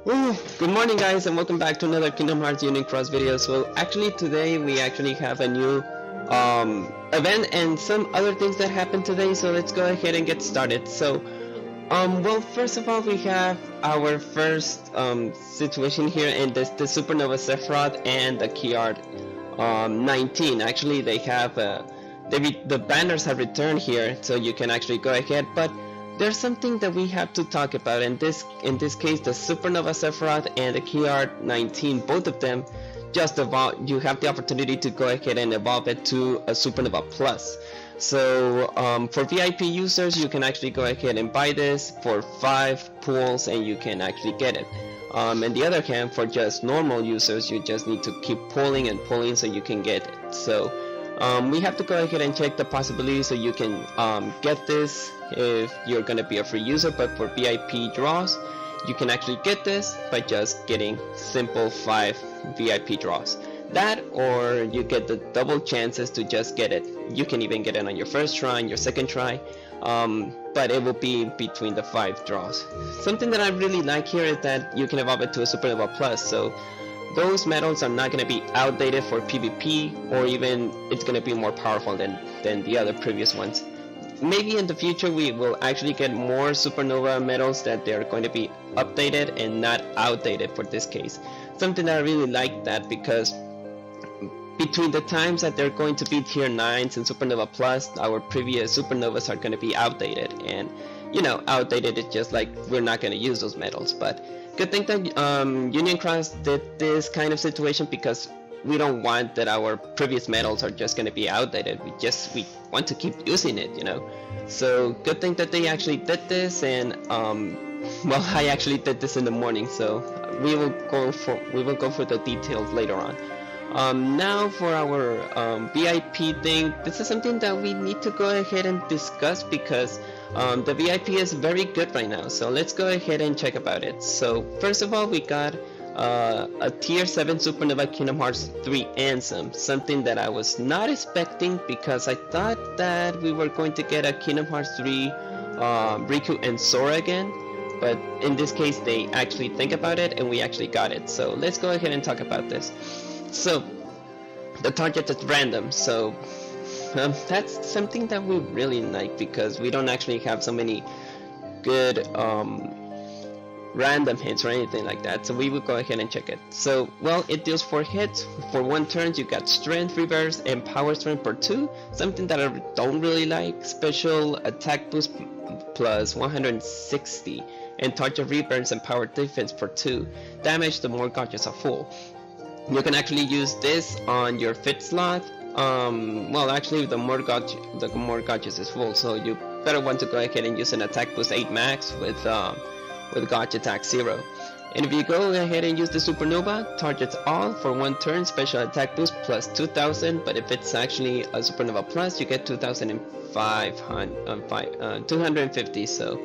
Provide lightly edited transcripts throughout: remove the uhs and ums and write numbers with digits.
Ooh, good morning guys and welcome back to another Kingdom Hearts Union Cross video. So actually today we actually have a new event and some other things that happened today, so let's go ahead and get started. So well, first of all, we have our first situation here in the Supernova Sephiroth and the KHUX 19. Actually they have the banners have returned here, so you can actually go ahead, but there's something that we have to talk about. In this case, the Supernova Sephiroth and the KHUX 19, both of them just evolve. You have the opportunity to go ahead and evolve it to a Supernova Plus. So for VIP users, you can actually go ahead and buy this for 5 pools and you can actually get it. On the other hand, for just normal users, you just need to keep pulling and pulling so you can get it. So we have to go ahead and check the possibility so you can get this if you're gonna be a free user, but for VIP draws you can actually get this by just getting simple 5 VIP draws. That, or you get the double chances to just get it. You can even get it on your first try and your second try, but it will be between the 5 draws. Something that I really like here is that you can evolve it to a Supernova Plus, so those medals are not going to be outdated for PvP, or even it's going to be more powerful than the other previous ones. Maybe in the future we will actually get more Supernova medals that they're going to be updated and not outdated for this case. Something that I really like, that because between the times that they're going to be tier 9s and Supernova Plus, our previous Supernovas are going to be outdated, and you know, outdated is just like we're not going to use those medals. But good thing that Union Cross did this kind of situation, because we don't want that our previous medals are just going to be outdated. We want to keep using it, you know. So good thing that they actually did this, and well, I actually did this in the morning, so we will go for the details later on. Now for our VIP thing, this is something that we need to go ahead and discuss, because the VIP is very good right now. So let's go ahead and check about it. So first of all, we got a tier 7 Supernova Kingdom Hearts 3 Ansem, something that I was not expecting, because I thought that we were going to get a Kingdom Hearts 3 Riku and Sora again, but in this case they actually think about it and we actually got it. So let's go ahead and talk about this. So the target is random, so that's something that we really like, because we don't actually have so many good random hits or anything like that. So we will go ahead and check it. So well, it deals 4 hits for 1 turn. You got strength reverse and power strength per 2, something that I don't really like. Special attack boost plus 160, and target reburns and power defense per 2. Damage the more gauges are full. You can actually use this on your 5th slot. Well, actually the more gauges is full, so you better want to go ahead and use an attack boost 8 max with gauge attack 0. And if you go ahead and use the Supernova, targets all for 1 turn, special attack boost plus 2000, but if it's actually a Supernova Plus, you get 250. So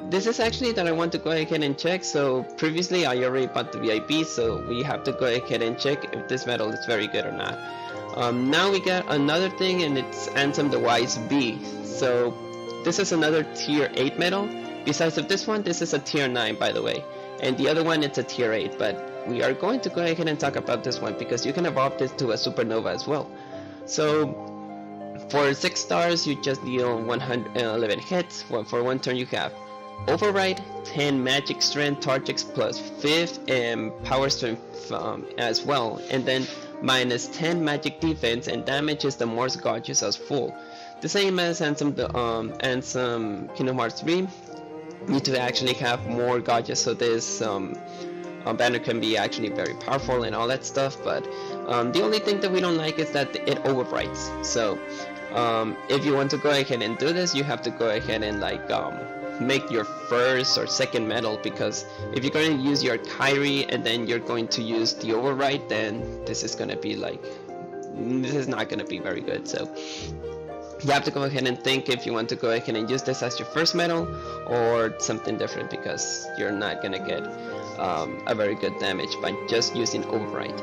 this is actually that I want to go ahead and check. So previously I already bought the VIP, so we have to go ahead and check if this medal is very good or not. Now we got another thing, and it's Ansem the Wise Bee. So this is another tier 8 medal. Besides of this one, this is a tier 9, by the way, and the other one, it's a tier 8, but we are going to go ahead and talk about this one because you can evolve this to a Supernova as well. So for 6 stars, you just deal 111 hits. For 1 turn, you have Override, 10 magic strength, targets plus 5 and power strength as well, and then minus 10 magic defense, and damages the more gauges as full. The same as Ansem Kingdom Hearts 3. Need to actually have more gauges, so this banner can be actually very powerful and all that stuff, but the only thing that we don't like is that it overwrites. So if you want to go ahead and do this, you have to go ahead and like make your first or second medal, because if you're going to use your Kyrie and then you're going to use the overwrite, then this is going to be like, this is not going to be very good. So you have to go ahead and think if you want to go ahead and use this as your first medal or something different, because you're not gonna get a very good damage by just using override.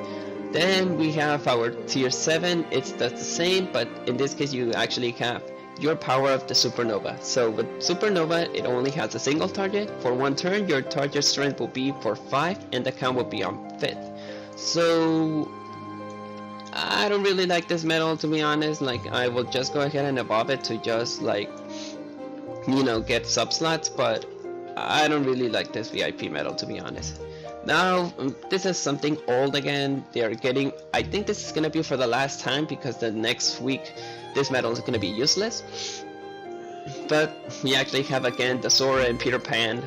Then we have our tier 7. It's the same, but in this case you actually have your power of the Supernova. So with Supernova, it only has a single target. For one turn, your target strength will be for 5 and the count will be on 5th. So I don't really like this medal, to be honest. Like, I will just go ahead and evolve it to just, like, you know, get sub slots, but I don't really like this VIP medal, to be honest. Now, this is something old again. They are getting, I think this is gonna be for the last time, because the next week this medal is gonna be useless. But we actually have again the Sora and Peter Pan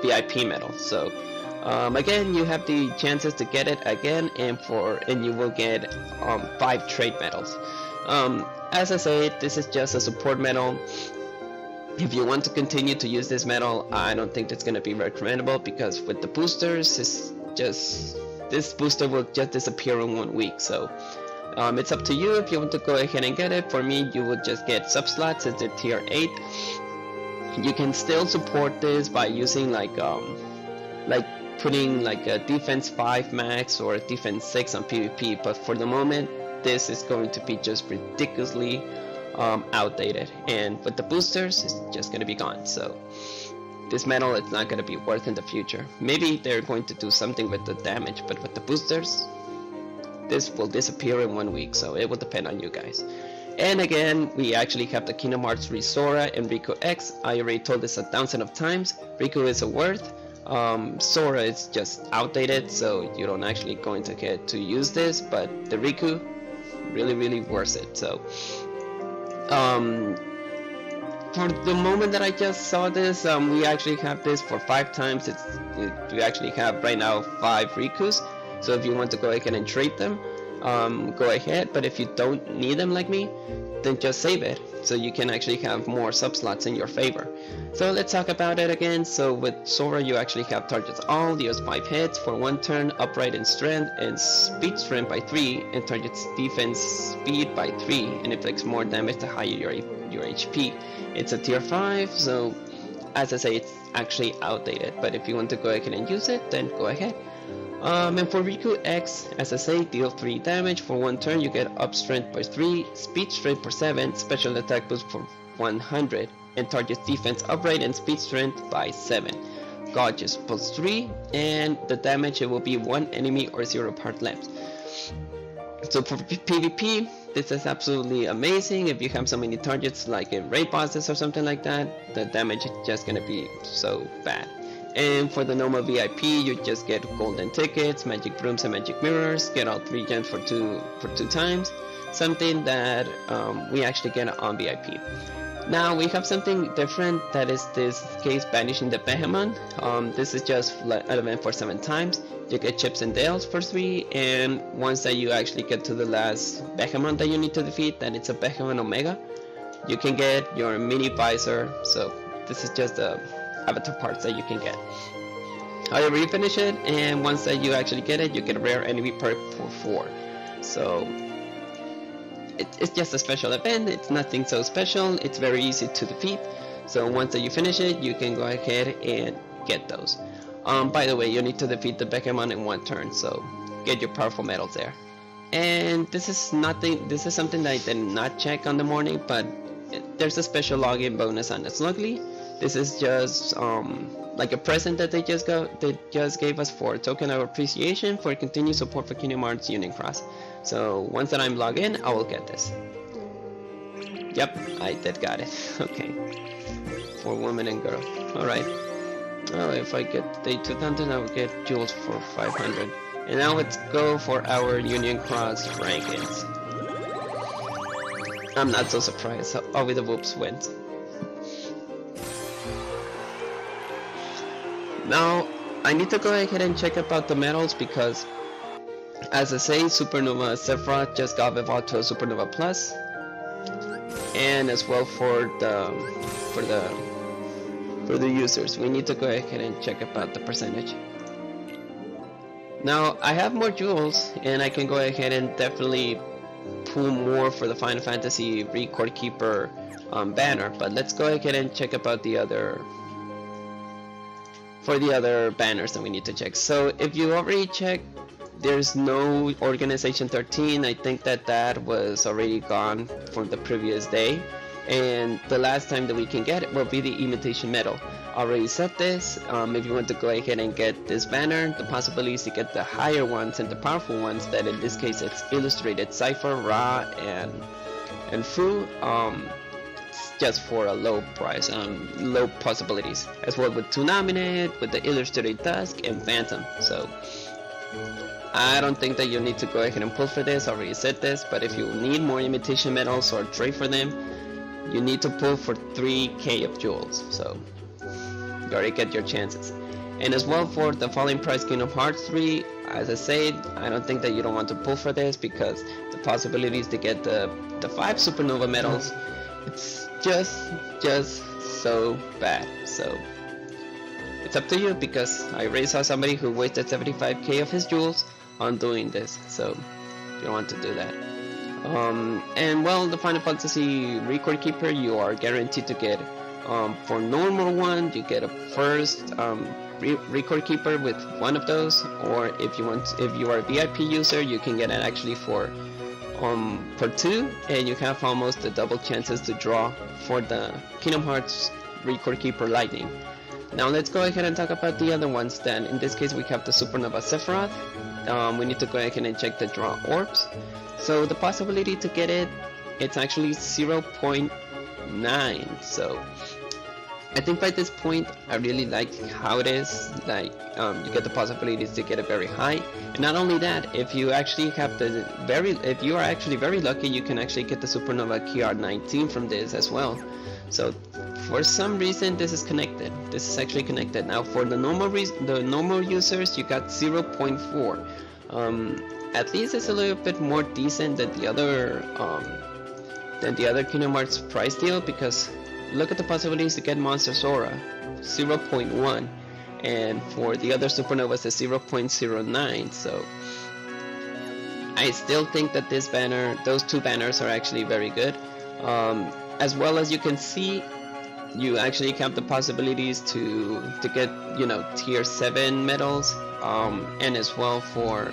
VIP medal. So again, you have the chances to get it again, and you will get 5 trade medals. As I said, this is just a support medal. If you want to continue to use this medal, I don't think it's going to be recommendable, because with the boosters, this booster will just disappear in 1 week. So it's up to you if you want to go ahead and get it. For me, you will just get sub slots. It's at tier 8. You can still support this by using like putting like a defense 5 max or a defense 6 on PvP, but for the moment this is going to be just ridiculously outdated, and with the boosters it's just going to be gone. So this medal, it's not going to be worth in the future. Maybe they're going to do something with the damage, but with the boosters this will disappear in 1 week, so it will depend on you guys. And again, we actually have the Kingdom Hearts 3 Sora and Riku X. I already told this 1,000 of times. Riku is a worth. Sora is just outdated, so you don't actually going to get to use this, but the Riku, really worth it. So for the moment that I just saw this, we actually have this for 5 times. We actually have right now 5 Rikus, so if you want to go ahead and trade them, go ahead, but if you don't need them like me, then just save it, so you can actually have more sub slots in your favor. So let's talk about it again. So with Sora, you actually have targets all, deals 5 hits for 1 turn, upright in strength and speed strength by 3, and targets defense speed by 3, and inflicts more damage the higher your HP. It's a tier 5, so as I say, it's actually outdated, but if you want to go ahead and use it, then go ahead. And for Riku X, as I say, deal 3 damage for 1 turn. You get up strength by 3, speed strength for 7, special attack boost for 100, and targets defense upright and speed strength by 7. Gorgeous plus 3, and the damage, it will be 1 enemy or 0 part left. So for PvP, this is absolutely amazing. If you have so many targets like in raid bosses or something like that, the damage is just gonna be so bad. And for the normal VIP, you just get golden tickets, magic brooms and magic mirrors, get all 3 gems for two times, something that we actually get on VIP. Now we have something different, that is this case banishing the Behemoth. This is just an event for 7 times. You get chips and dales for 3, and once that you actually get to the last Behemoth that you need to defeat, then it's a Behemoth Omega, you can get your mini visor. So this is just the avatar parts that you can get. However, you finish it, and once that you actually get it, you get a rare enemy perk for 4. So it's just a special event. It's nothing so special. It's very easy to defeat. So once that you finish it, you can go ahead and get those. By the way, you need to defeat the Behemoth in 1 turn, so get your powerful medals there. And this is something that I did not check on the morning, but there's a special login bonus on the Slugly. This is just like a present that they just gave us for a token of appreciation for continued support for Kingdom Hearts Union Cross. So once that I'm logged in, I will get this. Yep, I did got it. Okay, for woman and girl. All right. Well, if I get day 2000, I will get jewels for 500. And now let's go for our Union Cross rankings. I'm not so surprised. I'll be the whoops wins. Now, I need to go ahead and check about the medals, because as I say, Supernova Sephiroth just got evolved to a Supernova Plus, and as well for the users, we need to go ahead and check about the percentage. Now, I have more jewels, and I can go ahead and definitely pull more for the Final Fantasy Record Keeper banner, but let's go ahead and check about the other banners that we need to check. So if you already checked, there's no Organization 13. I think that was already gone from the previous day. and the last time that we can get it will be the imitation metal. I already said this. If you want to go ahead and get this banner, the possibility is to get the higher ones and the powerful ones, that in this case it's illustrated Cypher, Ra, and Fu, just for a low price, low possibilities, as well with Tunaminate, with the illustrated Dusk and Phantom. So I don't think that you need to go ahead and pull for this. I already said this, but if you need more imitation metals or trade for them, you need to pull for 3k of jewels. So you already get your chances. And as well for the falling price Kingdom Hearts 3, as I said, I don't think that you don't want to pull for this, because the possibilities to get the 5 Supernova medals, it's just so bad. So it's up to you, because I already saw somebody who wasted 75k of his jewels on doing this, so you don't want to do that. And well, the Final Fantasy Record Keeper, you are guaranteed to get, for normal one, you get a first Record Keeper with one of those, or if you are a VIP user, you can get it actually for 2, and you have almost the double chances to draw for the Kingdom Hearts Record Keeper Lightning. Now let's go ahead and talk about the other ones then. In this case we have the Supernova Sephiroth. We need to go ahead and check the draw orbs. So the possibility to get it, it's actually 0.9. So I think by this point I really like how it is. Like you get the possibilities to get it very high, and not only that, if you actually have if you are actually very lucky, you can actually get the Supernova KR19 from this as well. So for some reason this is connected. This is actually connected. Now for the normal users, you got 0.4. At least it's a little bit more decent than the other Kingdom Hearts price deal, because look at the possibilities to get Monster Sora, 0.1, and for the other Supernovas it's 0.09. So I still think that this banner, those two banners, are actually very good. As well as you can see, you actually have the possibilities to get, you know, tier 7 medals, and as well for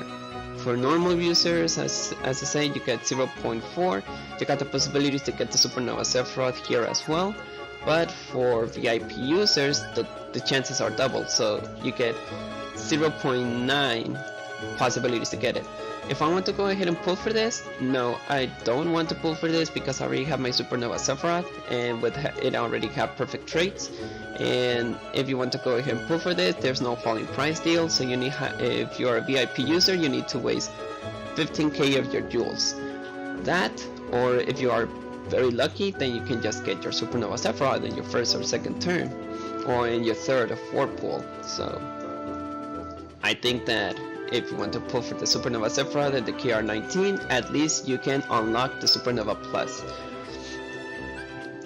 normal users, as I say, you get 0.4. You got the possibilities to get the Supernova Sephiroth here as well, but for VIP users the chances are double, so you get 0.9 possibilities to get it. If I want to go ahead and pull for this, no, I don't want to pull for this, because I already have my Supernova Sephiroth, and with it I already have perfect traits. And if you want to go ahead and pull for this, there's no falling price deal, so you need, if you are a VIP user, you need to waste 15k of your jewels. That, or if you are very lucky, then you can just get your Supernova Sephiroth in your first or second turn, or in your third or fourth pull. So I think that if you want to pull for the Supernova Sephiroth and the KR19, at least you can unlock the Supernova Plus.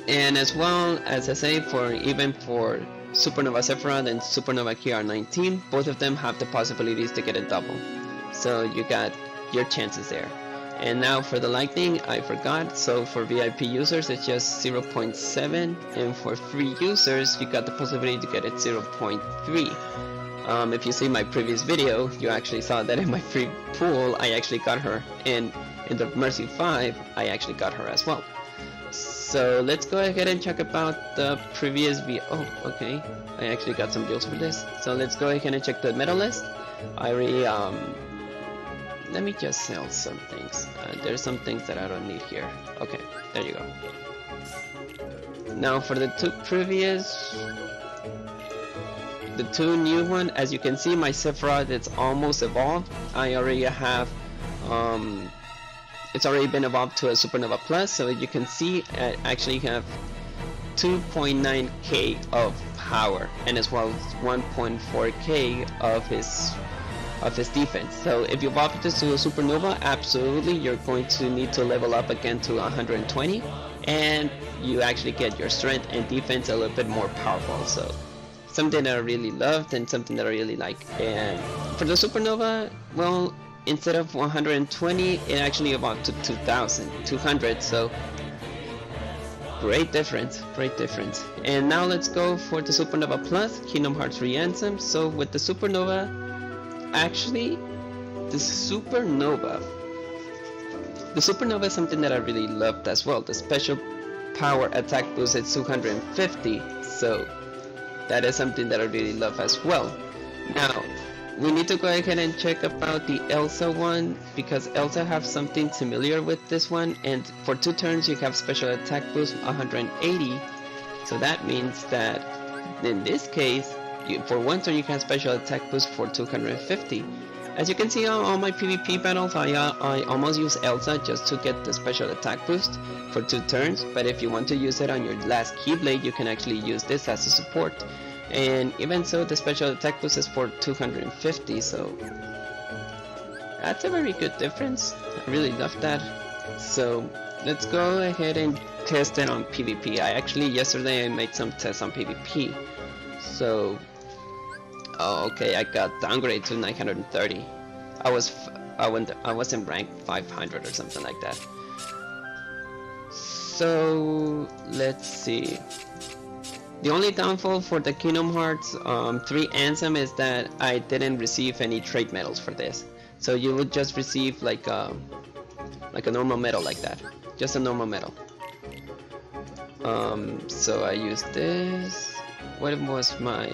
And as well, as I say, even for Supernova Sephiroth and Supernova KR19, both of them have the possibilities to get a double. So you got your chances there. And now for the Lightning, I forgot, so for VIP users it's just 0.7, and for free users you got the possibility to get it 0.3. If you see my previous video, you actually saw that in my free pool I actually got her, and in the Mercy 5 I actually got her as well. So let's go ahead and check about the previous video. Oh, okay, I actually got some deals for this. So let's go ahead and check the medal list. I already let me just sell some things. There's some things that I don't need here. Okay, there you go. Now for the two new one, as you can see, my Sephiroth, it's almost evolved. I already have it's already been evolved to a Supernova Plus, so you can see I actually have 2.9k of power, and as well as 1.4k of his defense. So if you evolve this to a Supernova, absolutely you're going to need to level up again to 120, and you actually get your strength and defense a little bit more powerful. So something that I really loved and something that I really like. And for the Supernova, well, instead of 120, it actually evolved to 200, so great difference, great difference. And now let's go for the Supernova Plus, Kingdom Hearts Re-Anthem. So with the Supernova, actually, the Supernova is something that I really loved as well. The special power attack boost is 250, so that is something that I really love as well. Now, we need to go ahead and check about the Elsa one, because Elsa have something similar with this one, and for 2 turns you have special attack boost 180, so that means that in this case, for 1 turn you have special attack boost for 250. As you can see on all my PvP battles, I almost use Elsa just to get the special attack boost for 2 turns, but if you want to use it on your last Keyblade, you can actually use this as a support. And even so, the special attack boost is for 250, so that's a very good difference. I really love that. So let's go ahead and test it on PvP. Yesterday I made some tests on PvP. So, oh, okay, I got downgraded to 930. I was in rank 500 or something like that. So let's see. The only downfall for the Kingdom Hearts 3 Ansem is that I didn't receive any trade medals for this. So you would just receive like a normal medal like that, just a normal medal. So I used this. What was my?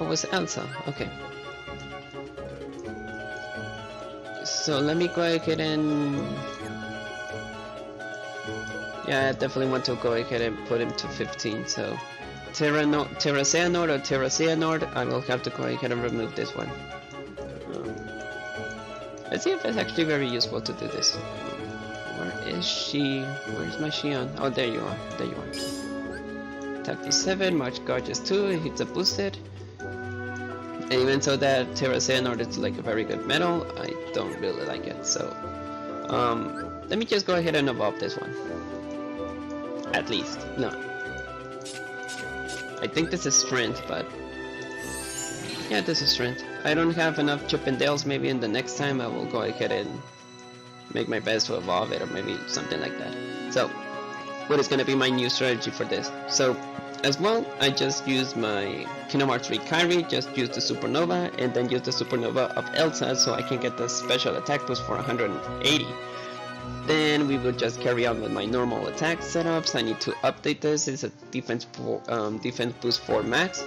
Oh, was Elsa? Okay. So let me go ahead and. Yeah, I definitely want to go ahead and put him to 15, so Terraceanord or Terraceanord, I will have to go ahead and remove this one. Let's see if it's actually very useful to do this. Where is she? Where's my Shion? Oh, there you are. There you are. Attack to 7, March Gorgeous 2, it hits a boosted. And even so that Terraceanord is like a very good medal, I don't really like it, so let me just go ahead and evolve this one. At least, no. I think this is strength, but yeah, this is strength. I don't have enough Chippendales. Maybe in the next time I will go ahead and make my best to evolve it, or maybe something like that. So, what is going to be my new strategy for this? So, as well, I just use my Kingdom Hearts 3 Kairi, just use the Supernova, and then use the Supernova of Elsa so I can get the special attack boost for 180. Then we will just carry on with my normal attack setups. I need to update this. It's a defense boost 4 max.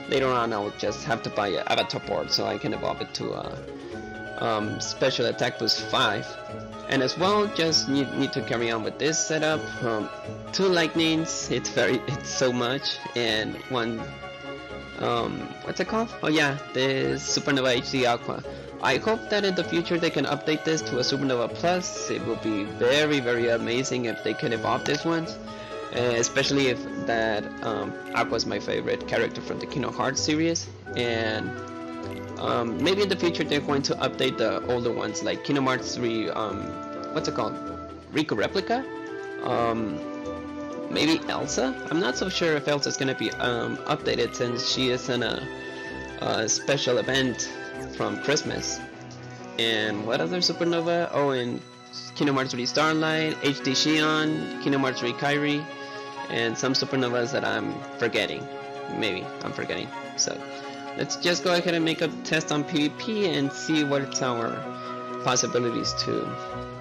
Later on I will just have to buy an avatar board so I can evolve it to a special attack boost 5. And as well, just need to carry on with this setup. 2 lightnings, it's so much, and 1 what's it called? Oh yeah, the Supernova HD Aqua. I hope that in the future they can update this to a Supernova Plus. It will be very, very amazing if they can evolve this one. Especially if that Aqua is my favorite character from the Kingdom Hearts series. And maybe in the future they're going to update the older ones like Kingdom Hearts 3, what's it called? Riku Replica? Maybe Elsa? I'm not so sure if Elsa is going to be updated since she is in a special event from Christmas. And what other Supernova? Oh, and Kingdom Hearts 3 Starlight, HD Shion, Kingdom Hearts 3 Kairi, and some Supernovas that I'm forgetting. Maybe I'm forgetting. So let's just go ahead and make a test on PvP and see what's our possibilities to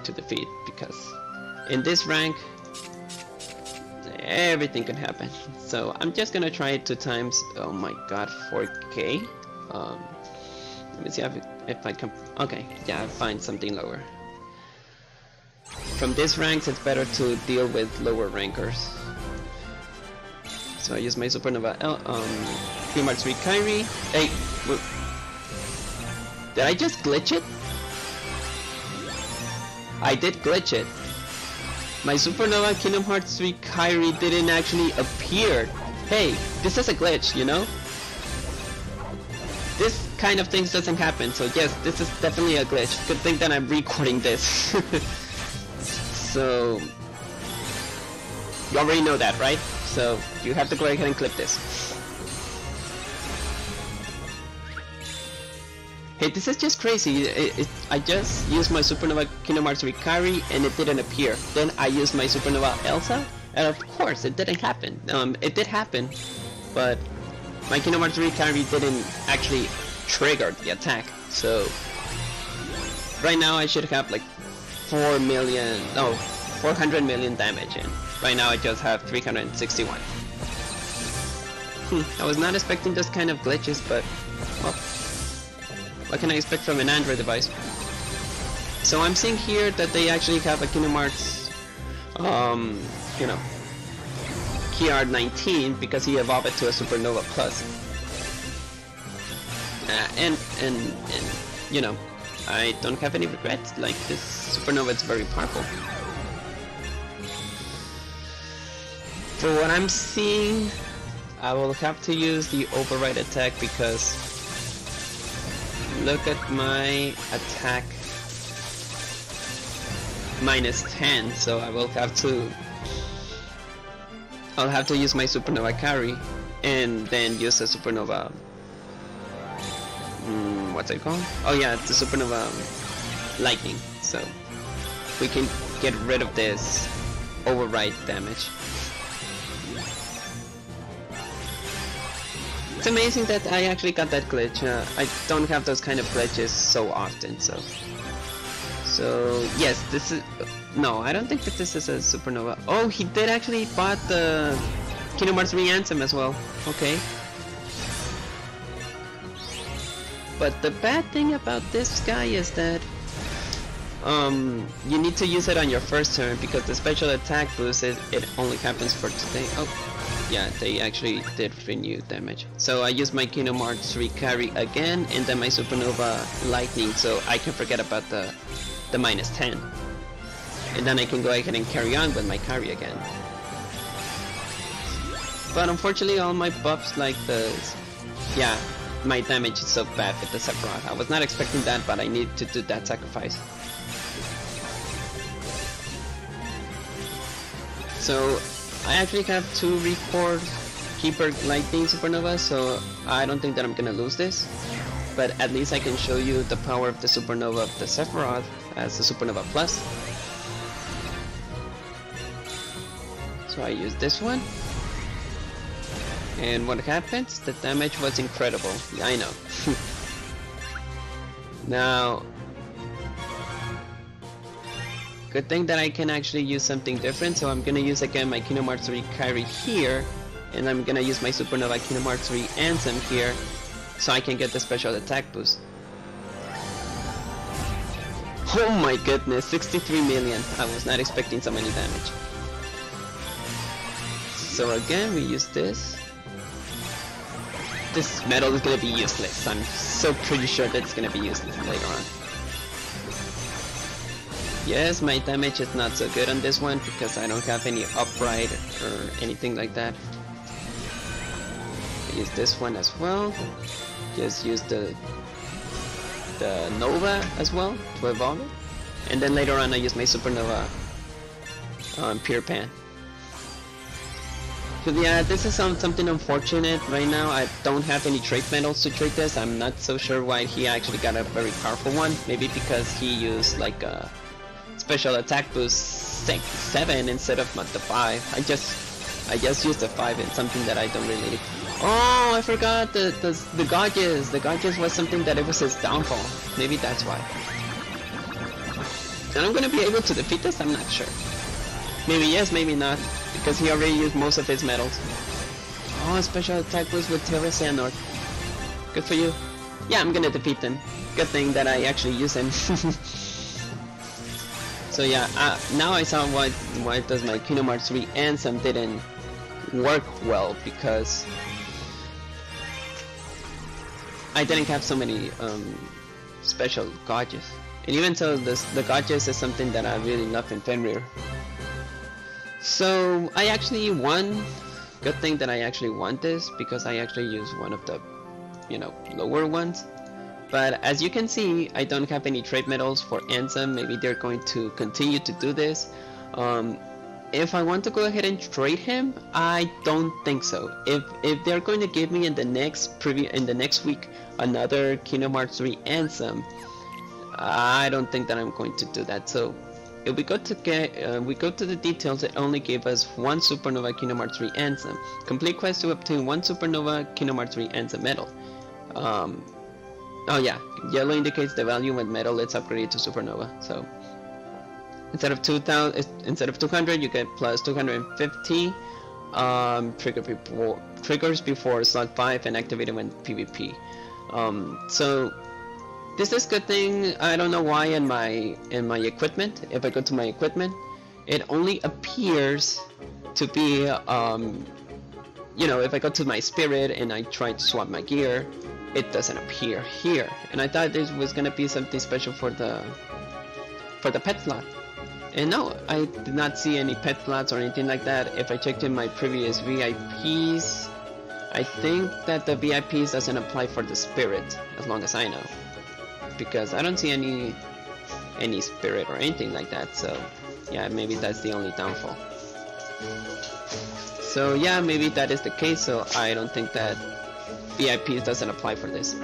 defeat, because in this rank everything can happen. So I'm just gonna try it 2 times. Oh my god, 4K. Let me see if I can. Okay, yeah, I find something lower. From these ranks, it's better to deal with lower rankers. So I use my Supernova Kingdom Hearts 3 Kairi. Hey, did I just glitch it? I did glitch it. My Supernova Kingdom Hearts 3 Kairi didn't actually appear. Hey, this is a glitch, you know? This kind of things doesn't happen, so yes, this is definitely a glitch. Good thing that I'm recording this. So you already know that, right? So you have to go ahead and clip this. Hey, this is just crazy. I just used my Supernova Kingdom Hearts 3 Kairi and it didn't appear. Then I used my Supernova Elsa, and of course it didn't happen. It did happen, but my Kingdom Hearts 3 Kairi didn't actually trigger the attack. So right now I should have like 4 million, no, 400 million damage, and right now I just have 361. I was not expecting those kind of glitches, but well, what can I expect from an Android device? So I'm seeing here that they actually have a Kingdom Hearts, you know, KR 19 because he evolved it to a Supernova Plus. And you know, I don't have any regrets. Like, this Supernova is very powerful. For what I'm seeing, I will have to use the override attack because look at my attack -10, so I will have to use my Supernova carry and then use a Supernova, what's it called? Oh yeah, it's a Supernova lightning, so we can get rid of this override damage. It's amazing that I actually got that glitch. I don't have those kind of glitches so often, so yes, this is... No, I don't think that this is a Supernova. Oh, he did actually bought the Kingdom Hearts 3 Anthem as well. Okay. But the bad thing about this guy is that you need to use it on your first turn because the special attack boost it only happens for today. Oh, yeah, they actually did renew damage. So I used my Kingdom Hearts 3 carry again and then my Supernova lightning, so I can forget about the -10. And then I can go ahead and carry on with my carry again. But unfortunately all my buffs, like yeah, my damage is so bad with the Sephiroth. I was not expecting that, but I need to do that sacrifice. So I actually have 2 Record Keeper Lightning Supernova, so I don't think that I'm gonna lose this. But at least I can show you the power of the Supernova of the Sephiroth as the Supernova Plus. So I use this one. And what happens? The damage was incredible. Yeah, I know. Now, good thing that I can actually use something different, so I'm gonna use again my Kingdom Hearts 3 carry here, and I'm gonna use my Supernova Kingdom Hearts 3 Anthem here, so I can get the special attack boost. Oh my goodness, 63 million. I was not expecting so many damage. So again, we use this. This metal is gonna be useless. I'm so pretty sure that it's gonna be useless later on. Yes, my damage is not so good on this one because I don't have any upright or anything like that. I use this one as well. Just use the Nova as well to evolve it. And then later on I use my Supernova Pure Pan. So yeah, this is something unfortunate right now. I don't have any trait medals to trade this. I'm not so sure why he actually got a very powerful one. Maybe because he used like a special attack boost 7 instead of the 5. I just used the 5 in something that I don't really need. Oh, I forgot the Gauges. The Gauges was something that it was his downfall. Maybe that's why. And I'm gonna be able to defeat this? I'm not sure. Maybe yes, maybe not. Because he already used most of his medals. Oh, special attack boost with Terra Xehanort. Good for you. Yeah, I'm gonna defeat him. Good thing that I actually use him. So yeah, now I saw why does my Kingdom Hearts 3 Anthem didn't work well, because I didn't have so many special Gauges. And even so, the Gauges is something that I really love in Fenrir. So I actually won. Good thing that I actually won this, because I actually used one of the, lower ones. But as you can see, I don't have any trade medals for Anthem. Maybe they're going to continue to do this. If I want to go ahead and trade him, I don't think so. If they're going to give me in the next week another Kingdom Hearts 3 Anthem, I don't think that I'm going to do that. So if we go to the details, it only gave us one Supernova Kingdom Hearts 3 Anthem. Complete quest to obtain one Supernova Kingdom Hearts 3 Anthem medal. Oh yeah, yellow indicates the value when medal it's upgraded to Supernova. So instead of 200, you get plus 250 triggers before slot 5 and activated when PvP. So this is a good thing. I don't know why in my equipment, if I go to my equipment, it only appears to be you know, if I go to my spirit and I try to swap my gear, it doesn't appear here. And I thought this was gonna be something special for the pet slot. And no, I did not see any pet slots or anything like that. If I checked in my previous VIPs, I think that the VIPs doesn't apply for the spirit, as long as I know, because I don't see any spirit or anything like that. So yeah, maybe that's the only downfall. So yeah, maybe that is the case. So I don't think that VIPs doesn't apply for this.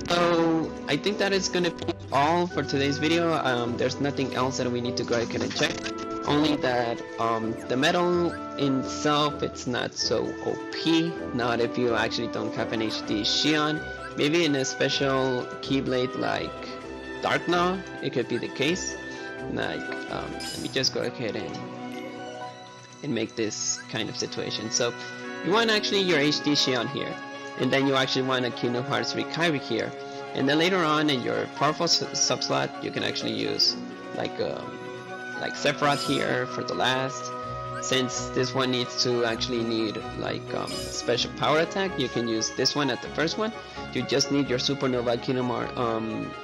So I think that is gonna be all for today's video. There's nothing else that we need to go ahead and check. Only that the medal in itself, it's not so OP. Not if you actually don't have an HD Xion. Maybe in a special Keyblade like Dark Gnaw, it could be the case. Like, let me just go ahead and make this kind of situation. So you want actually your HD Xion here, and then you actually want a Kingdom Hearts 3 Kairi here, and then later on in your powerful sub-slot you can actually use like Sephiroth here for the last. Since this one needs to actually need like special power attack, you can use this one at the first one. You just need your Supernova Kingdom Hearts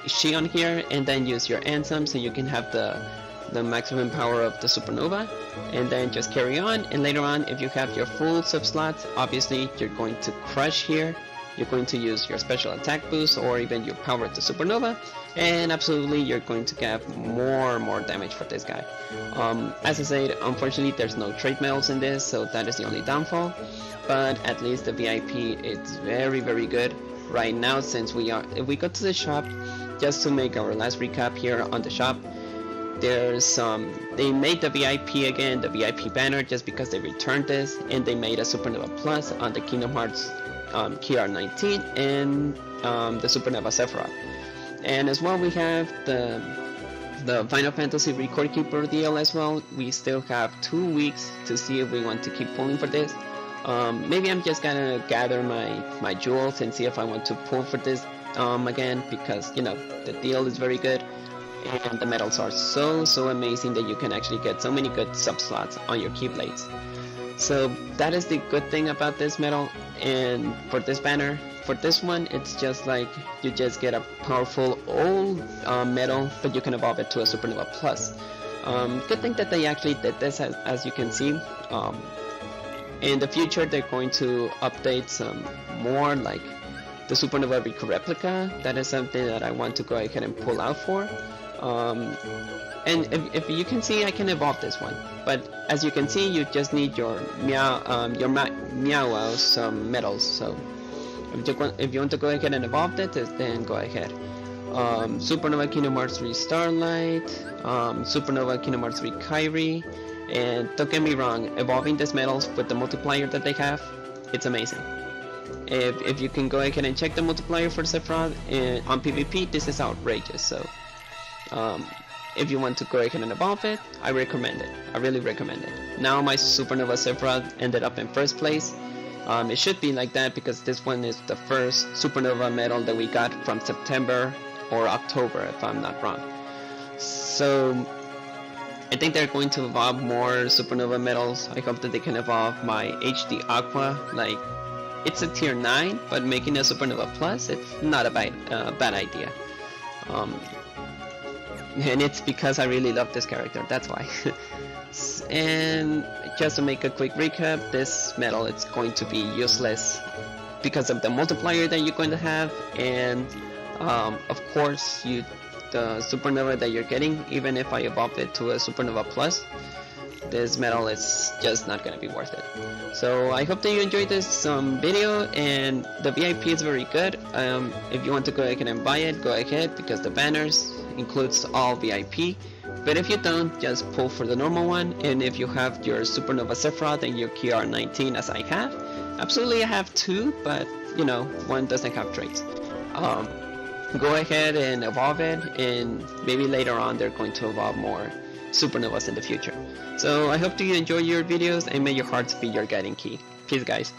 Xion here, and then use your Ansem so you can have the maximum power of the Supernova, and then just carry on. And later on, if you have your full sub slots, obviously you're going to crush here. You're going to use your special attack boost or even your power of the Supernova, and absolutely you're going to get more damage for this guy. As I said, unfortunately there's no trade medals in this, so that is the only downfall, but at least the VIP is very good right now. Since if we go to the shop, just to make our last recap here on the shop, there's they made the VIP again, the VIP banner, just because they returned this, and they made a Supernova Plus on the Kingdom Hearts KR19 and the Supernova Sephiroth. And as well, we have the Final Fantasy Record Keeper deal as well. We still have 2 weeks to see if we want to keep pulling for this. Maybe I'm just gonna gather my jewels and see if I want to pull for this again, because you know the deal is very good. And the medals are so amazing that you can actually get so many good sub slots on your Keyblades. So that is the good thing about this medal. And for this banner, for this one, it's just like you just get a powerful old medal, but you can evolve it to a Supernova Plus. Good thing that they actually did this, as you can see. In the future, they're going to update some more, like the Supernova Riku replica. That is something that I want to go ahead and pull out for. And if you can see, I can evolve this one, but as you can see, you just need your Meow's medals. So if you want to go ahead and evolve it, then go ahead. Supernova Kingdom Hearts 3 Starlight, Supernova Kingdom Hearts 3 Kairi, and don't get me wrong, evolving these medals with the multiplier that they have, it's amazing. If you can go ahead and check the multiplier for Sephiroth on PvP, this is outrageous. So if you want to go ahead and evolve it, I recommend it. I really recommend it. Now my Supernova Sephiroth ended up in first place. It should be like that because this one is the first Supernova medal that we got from September or October, if I'm not wrong. So I think they're going to evolve more Supernova medals. I hope that they can evolve my HD Aqua. Like, it's a tier 9, but making a Supernova Plus, it's not a bad idea. And it's because I really love this character, that's why. And just to make a quick recap, this medal it's going to be useless because of the multiplier that you're going to have, and of course the Supernova that you're getting, even if I evolve it to a Supernova Plus, this medal is just not going to be worth it. So I hope that you enjoyed this video, and the VIP is very good. If you want to go ahead and buy it, go ahead, because the banners includes all VIP. But if you don't, just pull for the normal one. And if you have your Supernova Sephiroth and your KR19 as I have, absolutely I have two, but you know, one doesn't have traits. go ahead and evolve it, and maybe later on they're going to evolve more Supernovas in the future. So I hope you enjoy your videos, and may your hearts be your guiding key. Peace, guys.